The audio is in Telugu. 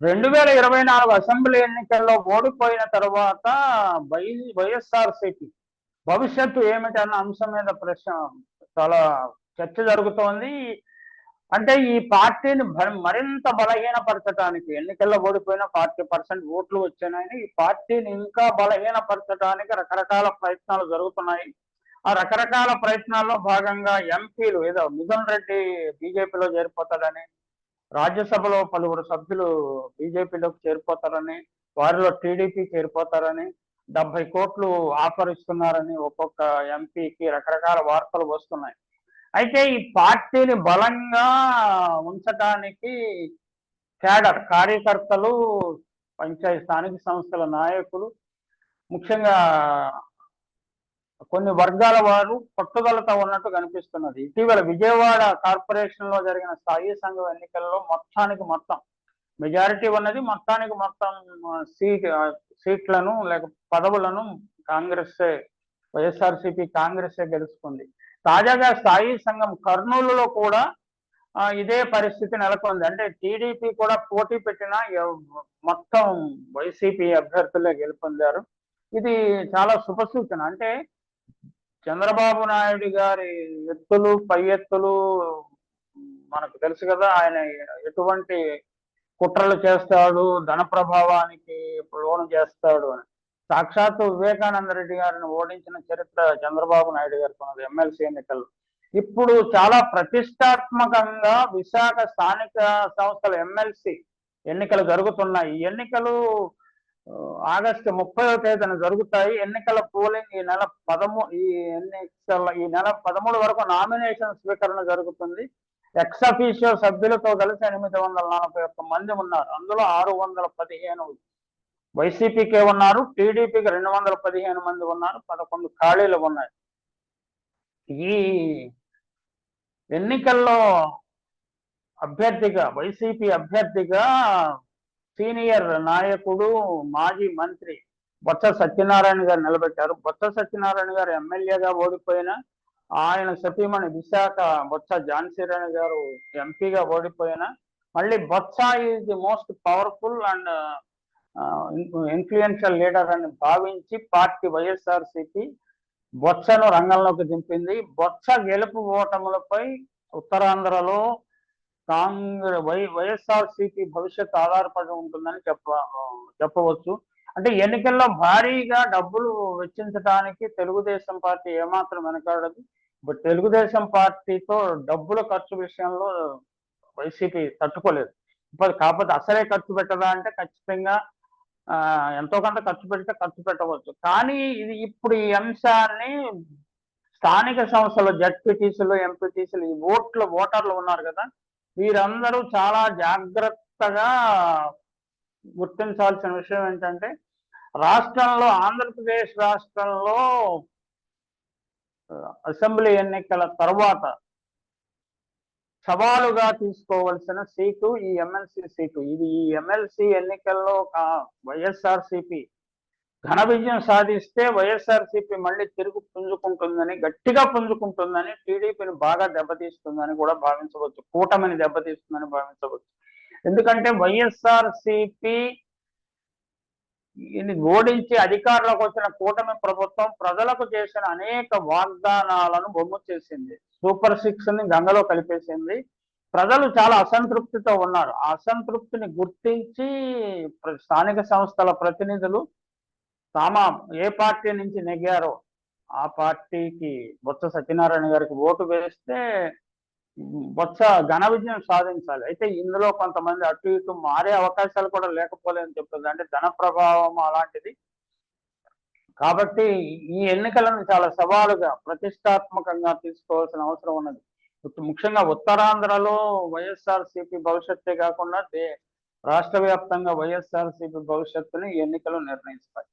2024 అసెంబ్లీ ఎన్నికల్లో ఓడిపోయిన తర్వాత వైఎస్ఆర్సీపీ భవిష్యత్తు ఏమిటన్న అంశం మీద ప్రశ్న చాలా చర్చ జరుగుతోంది. అంటే ఈ పార్టీని మరింత బలహీనపరచడానికి, ఎన్నికల్లో ఓడిపోయిన 40% ఓట్లు వచ్చాయని ఈ పార్టీని ఇంకా బలహీనపరచడానికి రకరకాల ప్రయత్నాలు జరుగుతున్నాయి. ఆ రకరకాల ప్రయత్నాల్లో భాగంగా ఎంపీలు ఏదో మిథున్ రెడ్డి బీజేపీలో చేరిపోతాడని, రాజ్యసభలో పలువురు సభ్యులు బీజేపీలోకి చేరిపోతారని, వారిలో టీడీపీ చేరిపోతారని, 70 కోట్లు ఆఫర్ ఇస్తున్నారని ఒక్కొక్క ఎంపీకి రకరకాల వార్తలు వస్తున్నాయి. అయితే ఈ పార్టీని బలంగా ఉంచడానికి కార్యకర్తలు, పంచాయతీ స్థానిక సంస్థల నాయకులు, ముఖ్యంగా కొన్ని వర్గాల వారు పట్టుదలతో ఉన్నట్టు కనిపిస్తున్నది. ఇటీవల విజయవాడ కార్పొరేషన్ లో జరిగిన స్థాయి సంఘం ఎన్నికల్లో మొత్తానికి మొత్తం మెజారిటీ ఉన్నది. మొత్తానికి మొత్తం సీట్లను లేక పదవులను వైఎస్ఆర్సీపీ కాంగ్రెసే గెలుచుకుంది. తాజాగా స్థాయి సంఘం కర్నూలులో కూడా ఇదే పరిస్థితి నెలకొంది. అంటే టీడీపీ కూడా పోటీ పెట్టిన మొత్తం వైసీపీ అభ్యర్థులే గెలుపొందారు. ఇది చాలా శుభసూచన. అంటే చంద్రబాబు నాయుడు గారి ఎత్తులు పై ఎత్తులు మనకు తెలుసు కదా. ఆయన ఎటువంటి కుట్రలు చేస్తాడు, ధన ప్రభావానికి లోను చేస్తాడు అని. సాక్షాత్తు వివేకానంద రెడ్డి గారిని ఓడించిన చరిత్ర చంద్రబాబు నాయుడు గారికి ఉన్నది ఎమ్మెల్సీ ఎన్నికల్లో. ఇప్పుడు చాలా ప్రతిష్టాత్మకంగా విశాఖ స్థానిక సంస్థల ఎమ్మెల్సీ ఎన్నికలు జరుగుతున్నాయి. ఈ ఎన్నికలు ఆగస్టు 30వ తేదీన జరుగుతాయి. ఎన్నికల పోలింగ్ ఈ నెల 13 వరకు నామినేషన్ స్వీకరణ జరుగుతుంది. ఎక్స్ అఫీషియో సభ్యులతో కలిసి 841 మంది ఉన్నారు. అందులో 615 వైసీపీకే ఉన్నారు, టీడీపీకి 215 మంది ఉన్నారు, 11 ఖాళీలు ఉన్నాయి. ఈ ఎన్నికల్లో అభ్యర్థిగా, వైసీపీ అభ్యర్థిగా సీనియర్ నాయకుడు, మాజీ మంత్రి బొత్స సత్యనారాయణ గారు నిలబెట్టారు. బొత్స సత్యనారాయణ గారు ఎమ్మెల్యేగా ఓడిపోయిన, ఆయన సతీమణి విశాఖ బొత్స ఝాన్సీరాణి గారు ఎంపీగా ఓడిపోయిన, మళ్ళీ Botsa is the most powerful and influential leader అని భావించి పార్టీ వైఎస్ఆర్సీపీ బొత్సను రంగంలోకి దింపింది. బొత్స గెలుపు ఓటములపై ఉత్తరాంధ్రలో వైఎస్ఆర్సీపీ భవిష్యత్తు ఆధారపడి ఉంటుందని చెప్పవచ్చు. అంటే ఎన్నికల్లో భారీగా డబ్బులు వెచ్చించడానికి తెలుగుదేశం పార్టీ ఏమాత్రం వెనకాడదు. తెలుగుదేశం పార్టీతో డబ్బుల ఖర్చు విషయంలో వైసీపీ తట్టుకోలేదు. కాకపోతే అసలే ఖర్చు పెట్టదా అంటే ఖచ్చితంగా ఎంతో కొంత ఖర్చు పెట్టవచ్చు. కానీ ఇప్పుడు ఈ అంశాన్ని స్థానిక సంస్థలు, జడ్పీటీసీలు, ఎంపీటీసీలు, ఈ ఓటర్లు ఉన్నారు కదా, వీరందరూ చాలా జాగ్రత్తగా గుర్తించాల్సిన విషయం ఏంటంటే, రాష్ట్రంలో, ఆంధ్రప్రదేశ్ రాష్ట్రంలో అసెంబ్లీ ఎన్నికల తర్వాత సవాలుగా తీసుకోవలసిన సీటు ఈ ఎమ్మెల్సీ సీటు. ఈ ఎమ్మెల్సీ ఎన్నికల్లో వైఎస్ఆర్సీపీ ఘన విజయం సాధిస్తే వైఎస్ఆర్సీపీ మళ్ళీ పుంజుకుంటుందని, గట్టిగా పుంజుకుంటుందని, టీడీపీని బాగా దెబ్బతీస్తుందని కూడా భావించవచ్చు, కూటమిని దెబ్బతీస్తుందని భావించవచ్చు. ఎందుకంటే వైఎస్ఆర్సీపీ ఓడించి అధికారంలోకి వచ్చిన కూటమి ప్రభుత్వం ప్రజలకు చేసిన అనేక వాగ్దానాలను బొమ్ము చేసింది. సూపర్ 6ని గంగలో కలిపేసింది. ప్రజలు చాలా అసంతృప్తితో ఉన్నారు. ఆ అసంతృప్తిని గుర్తించి స్థానిక సంస్థల ప్రతినిధులు ఏ పార్టీ నుంచి నెగ్గారో ఆ పార్టీకి, బొత్స సత్యనారాయణ గారికి ఓటు వేస్తే బొత్స ఘన విజయం సాధించాలి. అయితే ఇందులో కొంతమంది అటు ఇటు మారే అవకాశాలు కూడా లేకపోలేదని చెప్తుంది. అంటే ధన ప్రభావం అలాంటిది. కాబట్టి ఈ ఎన్నికలను చాలా సవాలుగా, ప్రతిష్టాత్మకంగా తీసుకోవాల్సిన అవసరం ఉన్నది. ముఖ్యంగా ఉత్తరాంధ్రలో వైఎస్ఆర్సీపీ భవిష్యత్తే కాకుండా రాష్ట్ర వ్యాప్తంగా వైఎస్ఆర్సీపీ భవిష్యత్తుని ఈ ఎన్నికలు నిర్ణయిస్తాయి.